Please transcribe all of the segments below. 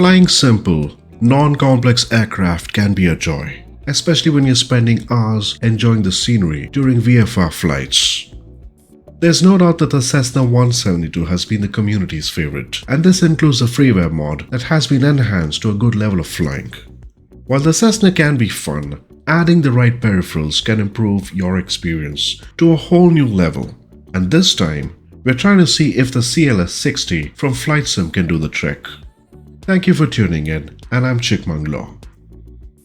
Flying simple, non-complex aircraft can be a joy, especially when you're spending hours enjoying the scenery during VFR flights. There's no doubt that the Cessna 172 has been the community's favorite, and this includes a freeware mod that has been enhanced to a good level of flying. While the Cessna can be fun, adding the right peripherals can improve your experience to a whole new level, and this time, we're trying to see if the CLS-60 from Flight Sim can do the trick. Thank you for tuning in, and I'm Chikmanglo.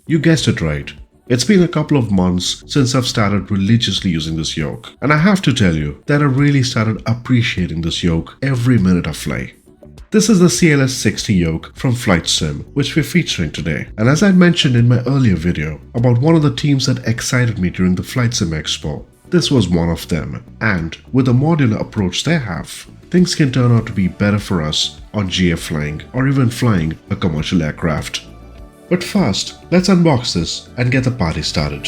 You guessed it right. It's been a couple of months since I've started religiously using this yoke, and I have to tell you that I really started appreciating this yoke every minute I fly. This is the CLS-60 Yoke from Flight Sim, which we're featuring today. And as I mentioned in my earlier video about one of the teams that excited me during the Flight Sim Expo, this was one of them. And with the modular approach they have, things can turn out to be better for us on GA flying or even flying a commercial aircraft. But first, let's unbox this and get the party started.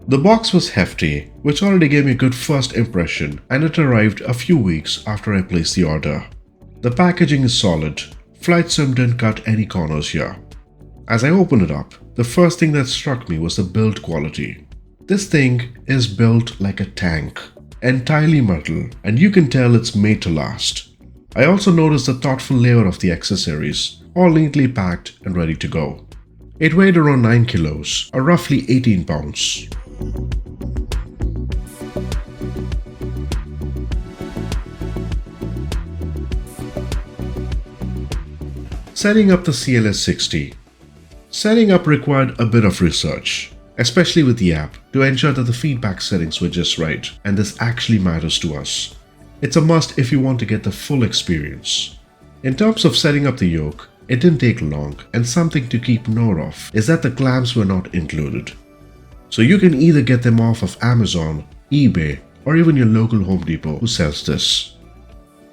The box was hefty, which already gave me a good first impression, and it arrived a few weeks after I placed the order. The packaging is solid. Flight Sim didn't cut any corners here. As I opened it up, the first thing that struck me was the build quality. This thing is built like a tank, entirely metal, and you can tell it's made to last. I also noticed the thoughtful layout of the accessories, all neatly packed and ready to go. It weighed around 9 kilos, or roughly 18 pounds. Setting up the CLS-60. Setting up required a bit of research, especially with the app, to ensure that the feedback settings were just right, and this actually matters to us. It's a must if you want to get the full experience. In terms of setting up the yoke, it didn't take long, and something to keep note of is that the clamps were not included. So you can either get them off of Amazon, eBay, or even your local Home Depot who sells this.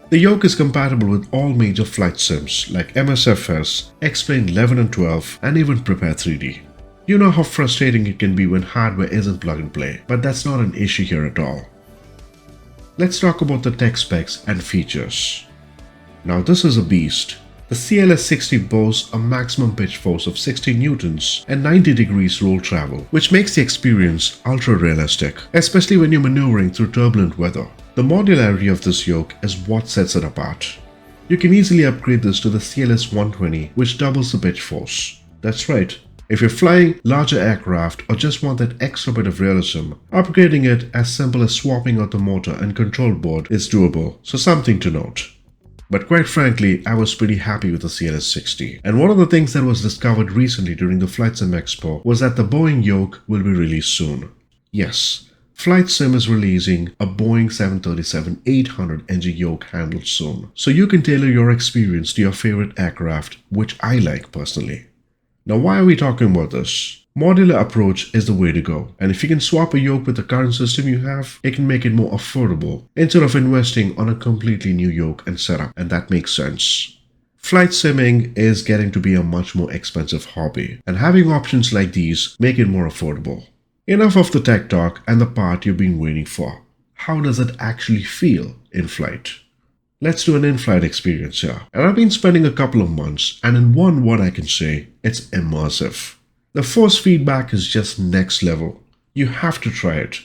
The yoke is compatible with all major flight sims like MSFS, X-Plane 11 and 12, and even Prepare 3D. You know how frustrating it can be when hardware isn't plug and play, but that's not an issue here at all. Let's talk about the tech specs and features. Now this is a beast. The CLS-60 boasts a maximum pitch force of 60 newtons and 90 degrees roll travel, which makes the experience ultra-realistic, especially when you're maneuvering through turbulent weather. The modularity of this yoke is what sets it apart. You can easily upgrade this to the CLS-120, which doubles the pitch force. That's right, if you're flying larger aircraft or just want that extra bit of realism, upgrading it as simple as swapping out the motor and control board is doable, so something to note. But quite frankly, I was pretty happy with the CLS-60. And one of the things that was discovered recently during the Flight Sim Expo was that the Boeing Yoke will be released soon. Yes, Flight Sim is releasing a Boeing 737-800 NG yoke handle soon. So you can tailor your experience to your favorite aircraft, which I like personally. Now why are we talking about this? Modular approach is the way to go, and if you can swap a yoke with the current system you have, it can make it more affordable instead of investing on a completely new yoke and setup, and that makes sense. Flight simming is getting to be a much more expensive hobby, and having options like these make it more affordable. Enough of the tech talk and the part you've been waiting for. How does it actually feel in flight? Let's do an in-flight experience here. And I've been spending a couple of months, and in one word I can say, it's immersive. The force feedback is just next level. You have to try it.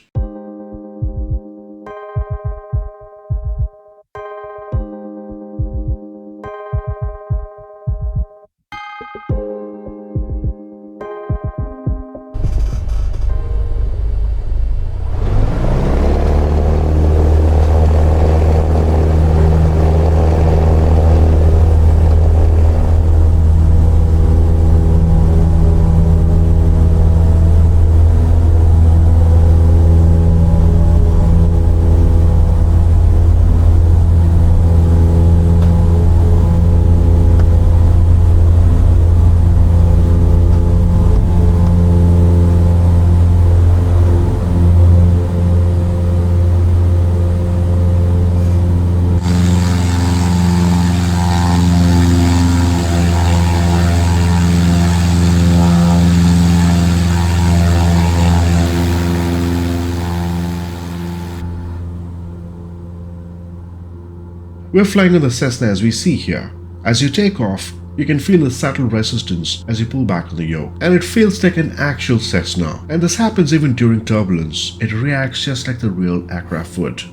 We're flying on the Cessna as we see here. As you take off, you can feel the subtle resistance as you pull back on the yoke, and it feels like an actual Cessna. And this happens even during turbulence. It reacts just like the real aircraft would.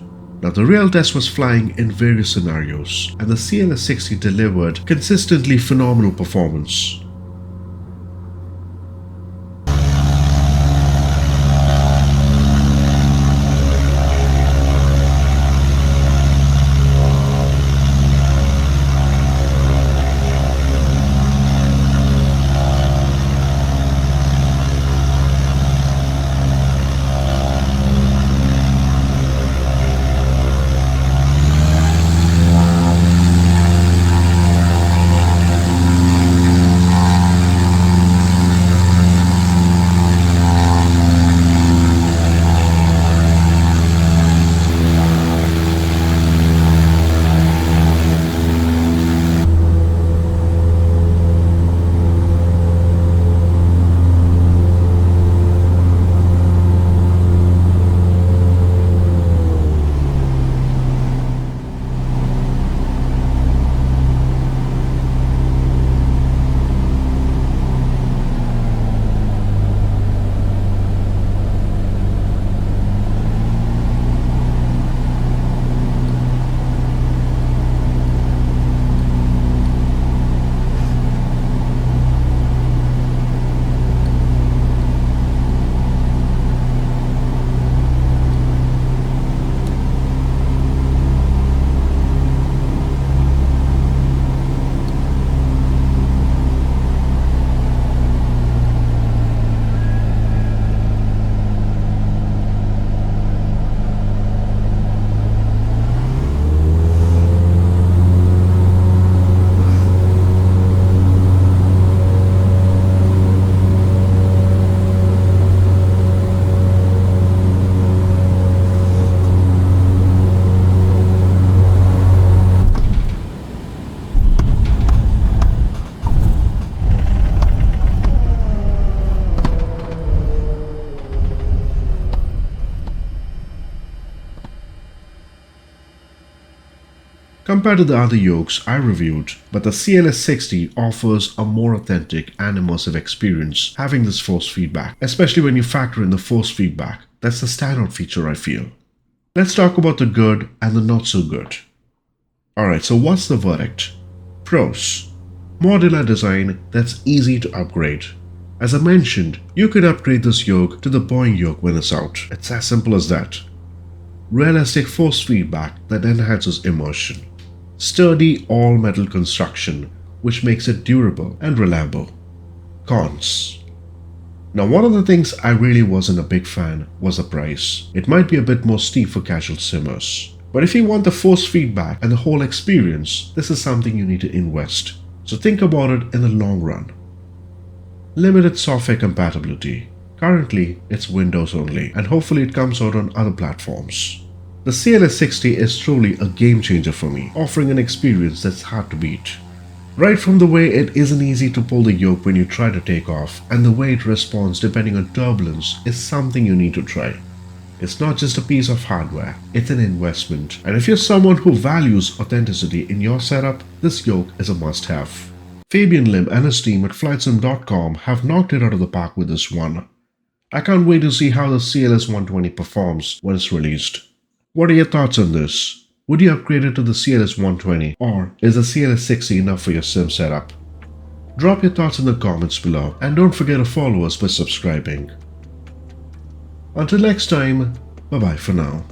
Now, the real test was flying in various scenarios, and the CLS-60 delivered consistently phenomenal performance. Compared to the other yokes I reviewed, but the CLS-60 offers a more authentic and immersive experience having this force feedback, especially when you factor in the force feedback. That's the standout feature I feel. Let's talk about the good and the not so good. Alright, so what's the verdict? Pros. Modular design that's easy to upgrade. As I mentioned, you can upgrade this yoke to the Boeing yoke when it's out. It's as simple as that. Realistic force feedback that enhances immersion. Sturdy all-metal construction, which makes it durable and reliable. Cons. Now, one of the things I really wasn't a big fan was the price. It might be a bit more steep for casual simmers. But if you want the force feedback and the whole experience, this is something you need to invest. So think about it in the long run. Limited software compatibility. Currently, it's Windows only, and hopefully it comes out on other platforms. The CLS-60 is truly a game changer for me, offering an experience that's hard to beat. Right from the way it isn't easy to pull the yoke when you try to take off, and the way it responds depending on turbulence is something you need to try. It's not just a piece of hardware, it's an investment, and if you're someone who values authenticity in your setup, this yoke is a must-have. Fabian Lim and his team at flightsim.com have knocked it out of the park with this one. I can't wait to see how the CLS-120 performs when it's released. What are your thoughts on this? Would you upgrade it to the CLS-120, or is the CLS-60 enough for your sim setup? Drop your thoughts in the comments below, and don't forget to follow us by subscribing. Until next time, bye bye for now.